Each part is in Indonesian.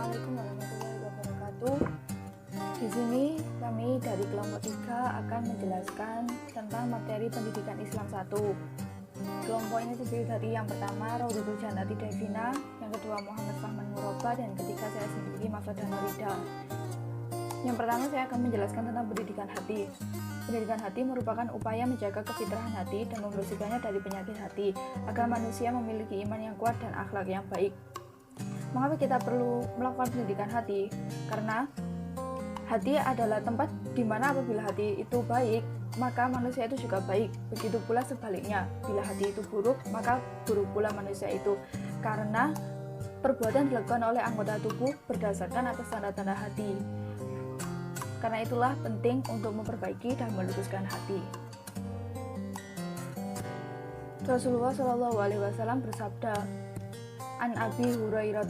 Assalamualaikum warahmatullahi wabarakatuh. Di sini kami dari kelompok 3 akan menjelaskan tentang materi pendidikan Islam 1. Kelompok ini terdiri dari yang pertama Raudatul Jannati Devina, yang kedua Muhammad Fahman Muroba, dan ketiga saya sendiri Mafada Nurida. Yang pertama saya akan menjelaskan tentang pendidikan hati. Pendidikan hati merupakan upaya menjaga kefitrahan hati dan membersihkannya dari penyakit hati agar manusia memiliki iman yang kuat dan akhlak yang baik. Mengapa kita perlu melakukan pendidikan hati? Karena hati adalah tempat di mana apabila hati itu baik, maka manusia itu juga baik. Begitu pula sebaliknya, bila hati itu buruk, maka buruk pula manusia itu. Karena perbuatan dilakukan oleh anggota tubuh berdasarkan atas tanda-tanda hati. Karena itulah penting untuk memperbaiki dan meluruskan hati. Rasulullah SAW bersabda, An Abi Hurairah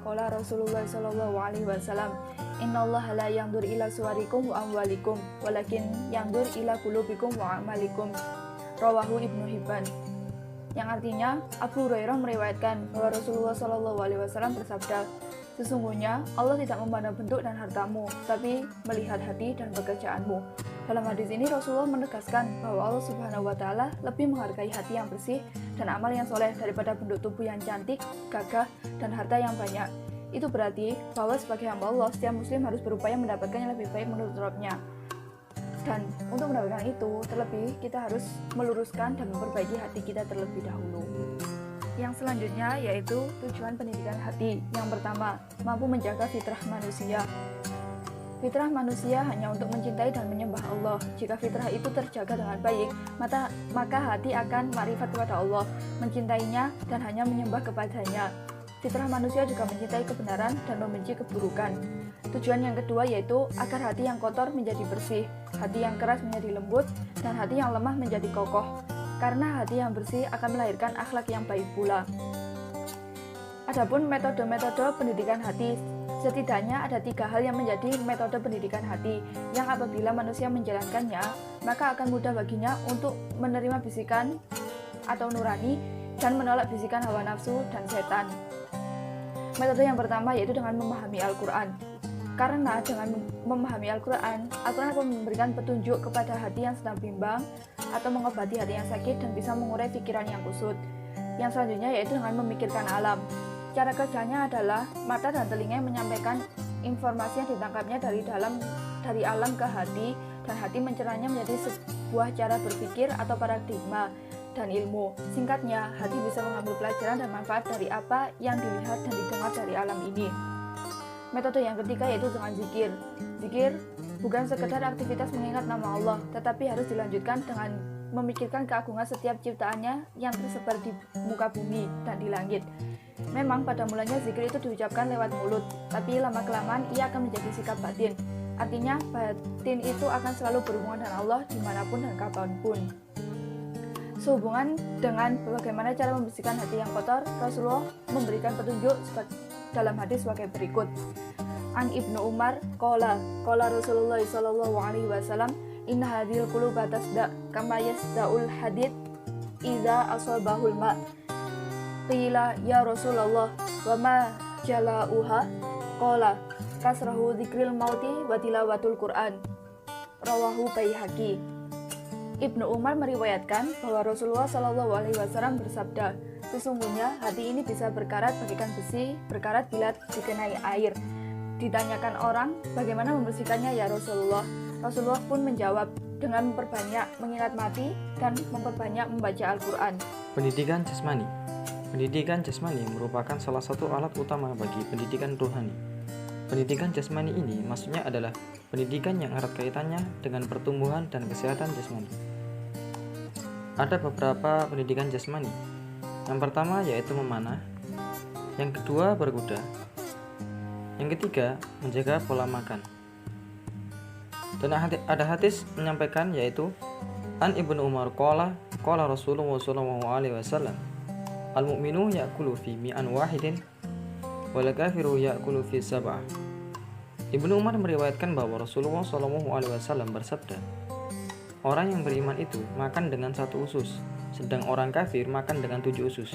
qala Rasulullah sallallahu alaihi wasallam, innallaha la yanzur ila suwarikum wa amwalikum walakin yanzur ila qulubikum wa amalikum. Rawahu Ibnu Hibban. Yang artinya, Abu Hurairah meriwayatkan bahwa Rasulullah sallallahu alaihi wasallam bersabda, sesungguhnya Allah tidak memandang bentuk dan hartamu, tapi melihat hati dan pekerjaanmu. Dalam hadis ini Rasulullah menegaskan bahwa Allah Subhanahu wa Ta'ala lebih menghargai hati yang bersih dan amal yang soleh daripada bentuk tubuh yang cantik, gagah, dan harta yang banyak. Itu berarti bahwa sebagai hamba Allah, setiap muslim harus berupaya mendapatkan yang lebih baik menurut Rabb-nya. Dan untuk mendapatkan itu, terlebih kita harus meluruskan dan memperbaiki hati kita terlebih dahulu. Yang selanjutnya yaitu tujuan pendidikan hati. Yang pertama, mampu menjaga fitrah manusia. Fitrah manusia hanya untuk mencintai dan menyembah Allah. Jika fitrah itu terjaga dengan baik, maka hati akan makrifat kepada Allah, mencintainya dan hanya menyembah kepadanya. Fitrah manusia juga mencintai kebenaran dan membenci keburukan. Tujuan yang kedua yaitu agar hati yang kotor menjadi bersih, hati yang keras menjadi lembut, dan hati yang lemah menjadi kokoh. Karena hati yang bersih akan melahirkan akhlak yang baik pula. Adapun metode-metode pendidikan hati, setidaknya ada 3 hal yang menjadi metode pendidikan hati, yang apabila manusia menjalankannya, maka akan mudah baginya untuk menerima bisikan atau nurani dan menolak bisikan hawa nafsu dan setan. Metode yang pertama yaitu dengan memahami Al-Quran. Karena dengan memahami Al-Quran akan memberikan petunjuk kepada hati yang sedang bimbang atau mengobati hati yang sakit dan bisa mengurai pikiran yang kusut. Yang selanjutnya yaitu dengan memikirkan alam. Cara kerjanya adalah mata dan telinga yang menyampaikan informasi yang ditangkapnya dari alam ke hati, dan hati mencernanya menjadi sebuah cara berpikir atau paradigma dan ilmu. Singkatnya, hati bisa mengambil pelajaran dan manfaat dari apa yang dilihat dan didengar dari alam ini. Metode yang ketiga yaitu dengan zikir. Zikir bukan sekedar aktivitas mengingat nama Allah, tetapi harus dilanjutkan dengan memikirkan keagungan setiap ciptaannya yang tersebar di muka bumi dan di langit. Memang pada mulanya zikir itu diucapkan lewat mulut, tapi lama-kelamaan ia akan menjadi sikap batin. Artinya, batin itu akan selalu berhubungan dengan Allah dimanapun dan kapanpun. Sehubungan dengan bagaimana cara membersihkan hati yang kotor, Rasulullah memberikan petunjuk dalam hadis sebagai berikut. An Ibnu Umar qala Rasulullah sallallahu alaihi wasallam, inna hadhil quluba tasda kama yasdaul hadid idza asabahul ma. Qila ya Rasulullah wa ma jalauha? Qala kasrahu dzikril mauti wa tilawatul Quran. Rawahu Baihaqi. Ibnu Umar meriwayatkan bahwa Rasulullah Shallallahu Alaihi Wasallam bersabda, sesungguhnya hati ini bisa berkarat bagaikan besi, berkarat bila dikenai air. Ditanyakan orang, bagaimana membersihkannya ya Rasulullah? Rasulullah pun menjawab dengan memperbanyak mengingat mati dan memperbanyak membaca Al-Quran. Pendidikan jasmani. Pendidikan jasmani merupakan salah satu alat utama bagi pendidikan rohani. Pendidikan jasmani ini maksudnya adalah pendidikan yang erat kaitannya dengan pertumbuhan dan kesehatan jasmani. Ada beberapa pendidikan jasmani. Yang pertama yaitu memanah, yang kedua berkuda, yang ketiga menjaga pola makan. Dan ada hadis menyampaikan yaitu An Ibnu Umar qala Rasulullah sallallahu alaihi wasallam, al-mu'minu ya'kulu fi mi'an wahidin wal kafiru ya'kulu fi sab'ah. Ibnu Umar meriwayatkan bahwa Rasulullah SAW bersabda, orang yang beriman itu makan dengan 1 usus, sedang orang kafir makan dengan 7 usus.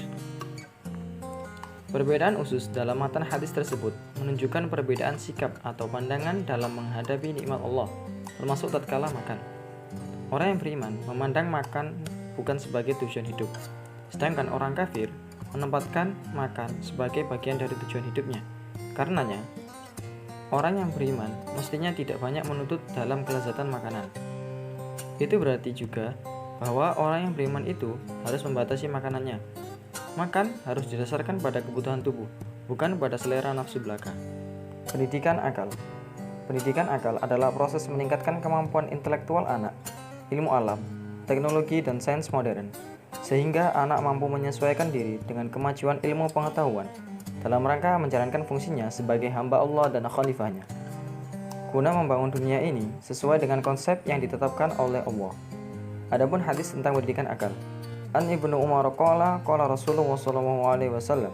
Perbedaan usus dalam matan hadis tersebut menunjukkan perbedaan sikap atau pandangan dalam menghadapi nikmat Allah, termasuk tatkala makan. Orang yang beriman memandang makan bukan sebagai tujuan hidup, sedangkan orang kafir menempatkan makan sebagai bagian dari tujuan hidupnya. Karenanya, orang yang beriman mestinya tidak banyak menuntut dalam kelezatan makanan. Itu berarti juga bahwa orang yang beriman itu harus membatasi makanannya. Makan harus didasarkan pada kebutuhan tubuh, bukan pada selera nafsu belaka. Pendidikan akal. Pendidikan akal adalah proses meningkatkan kemampuan intelektual anak, ilmu alam, teknologi, dan sains modern, sehingga anak mampu menyesuaikan diri dengan kemajuan ilmu pengetahuan dalam rangka menjalankan fungsinya sebagai hamba Allah dan khalifahnya, guna membangun dunia ini sesuai dengan konsep yang ditetapkan oleh Allah. Adapun hadis tentang pendidikan akal, An Ibnu Umar qala Rasulullah sallallahu alaihi wasallam,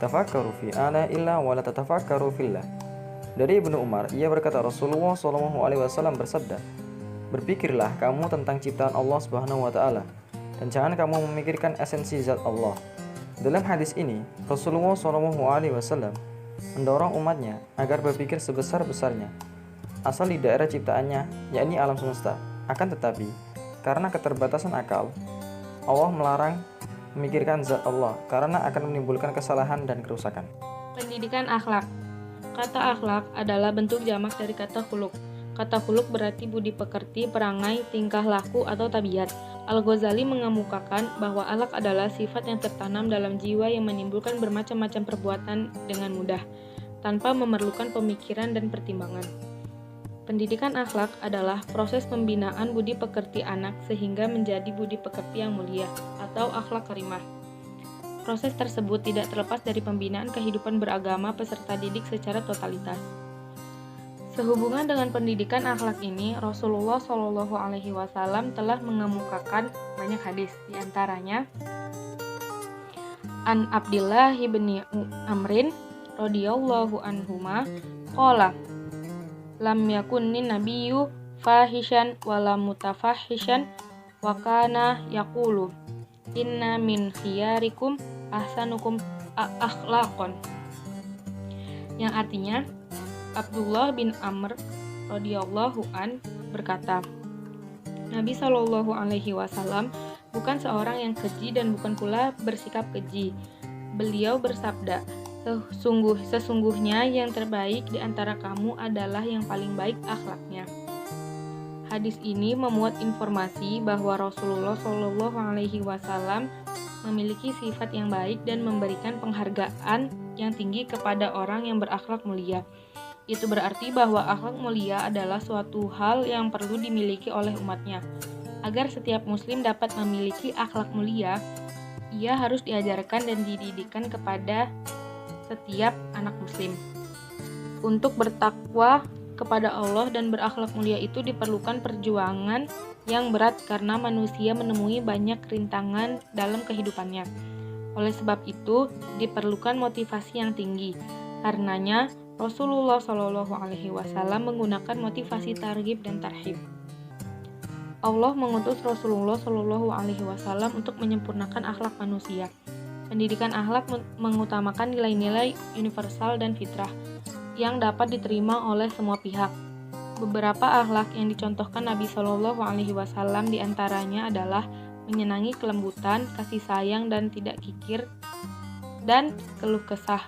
tafakkaru fi ana illa wa la tatafakkaru fillah. Dari Ibnu Umar, ia berkata Rasulullah sallallahu alaihi wasallam bersabda, berpikirlah kamu tentang ciptaan Allah Subhanahu wa taala dan jangan kamu memikirkan esensi zat Allah. Dalam hadis ini, Rasulullah sallallahu alaihi wasallam mendorong umatnya agar berpikir sebesar-besarnya asal di daerah ciptaannya, yakni alam semesta. Akan tetapi, karena keterbatasan akal, Allah melarang memikirkan zat Allah karena akan menimbulkan kesalahan dan kerusakan. Pendidikan akhlak. Kata akhlak adalah bentuk jamak dari kata khuluk. Kata khuluk berarti budi pekerti, perangai, tingkah laku, atau tabiat. Al-Ghazali mengemukakan bahwa akhlak adalah sifat yang tertanam dalam jiwa yang menimbulkan bermacam-macam perbuatan dengan mudah, tanpa memerlukan pemikiran dan pertimbangan. Pendidikan akhlak adalah proses pembinaan budi pekerti anak sehingga menjadi budi pekerti yang mulia atau akhlak karimah. Proses tersebut tidak terlepas dari pembinaan kehidupan beragama peserta didik secara totalitas. Sehubungan dengan pendidikan akhlak ini, Rasulullah Shallallahu Alaihi Wasallam telah mengemukakan banyak hadis, diantaranya An Abdillah bin Amrin radhiyallahu anhuma qala lam yakunni nabiyyu fahishan wala mutafahishan wa kana yaqulu inna min khiyarikum ahsanukum akhlaqan, yang artinya Abdullah bin Amr radhiyallahu an berkata, Nabi Shallallahu alaihi wasallam bukan seorang yang keji dan bukan pula bersikap keji. Beliau bersabda, Sesungguhnya yang terbaik di antara kamu adalah yang paling baik akhlaknya. Hadis ini memuat informasi bahwa Rasulullah Shallallahu Alaihi Wasallam memiliki sifat yang baik dan memberikan penghargaan yang tinggi kepada orang yang berakhlak mulia. Itu berarti bahwa akhlak mulia adalah suatu hal yang perlu dimiliki oleh umatnya. Agar setiap muslim dapat memiliki akhlak mulia, ia harus diajarkan dan dididikan kepada setiap anak muslim. Untuk bertakwa kepada Allah dan berakhlak mulia itu diperlukan perjuangan yang berat karena manusia menemui banyak rintangan dalam kehidupannya. Oleh sebab itu, diperlukan motivasi yang tinggi. Karenanya, Rasulullah Shallallahu Alaihi Wasallam menggunakan motivasi targhib dan tarhib. Allah mengutus Rasulullah Shallallahu Alaihi Wasallam untuk menyempurnakan akhlak manusia. Pendidikan akhlak mengutamakan nilai-nilai universal dan fitrah yang dapat diterima oleh semua pihak. Beberapa akhlak yang dicontohkan Nabi Shallallahu Alaihi Wasallam diantaranya adalah menyenangi kelembutan, kasih sayang dan tidak kikir dan keluh kesah.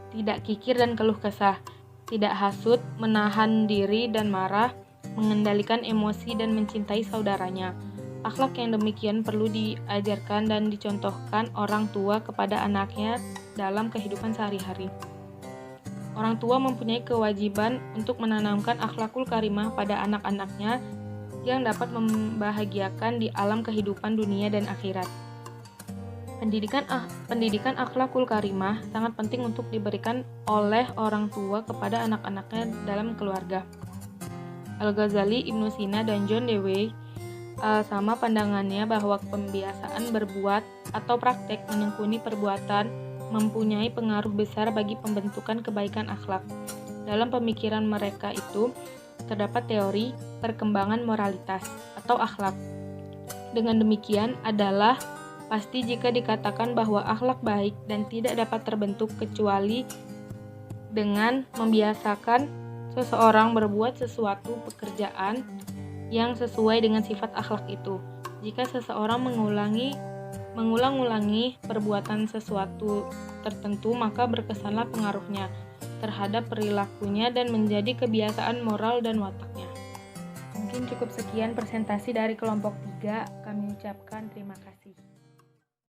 Tidak kikir dan keluh kesah, tidak hasut, menahan diri dan marah, mengendalikan emosi dan mencintai saudaranya. Akhlak yang demikian perlu diajarkan dan dicontohkan orang tua kepada anaknya dalam kehidupan sehari-hari. Orang tua mempunyai kewajiban untuk menanamkan akhlakul karimah pada anak-anaknya yang dapat membahagiakan di alam kehidupan dunia dan akhirat. Pendidikan akhlakul karimah sangat penting untuk diberikan oleh orang tua kepada anak-anaknya dalam keluarga. Al-Ghazali, Ibnu Sina, dan John Dewey sama pandangannya bahwa pembiasaan berbuat atau praktek menekuni perbuatan mempunyai pengaruh besar bagi pembentukan kebaikan akhlak. Dalam pemikiran mereka itu terdapat teori perkembangan moralitas atau akhlak. Dengan demikian adalah Pasti jika dikatakan bahwa akhlak baik dan tidak dapat terbentuk kecuali dengan membiasakan seseorang berbuat sesuatu pekerjaan yang sesuai dengan sifat akhlak itu. Jika seseorang mengulang-ulangi perbuatan sesuatu tertentu, maka berkesanlah pengaruhnya terhadap perilakunya dan menjadi kebiasaan moral dan wataknya. Mungkin cukup sekian presentasi dari kelompok 3. Kami ucapkan terima kasih.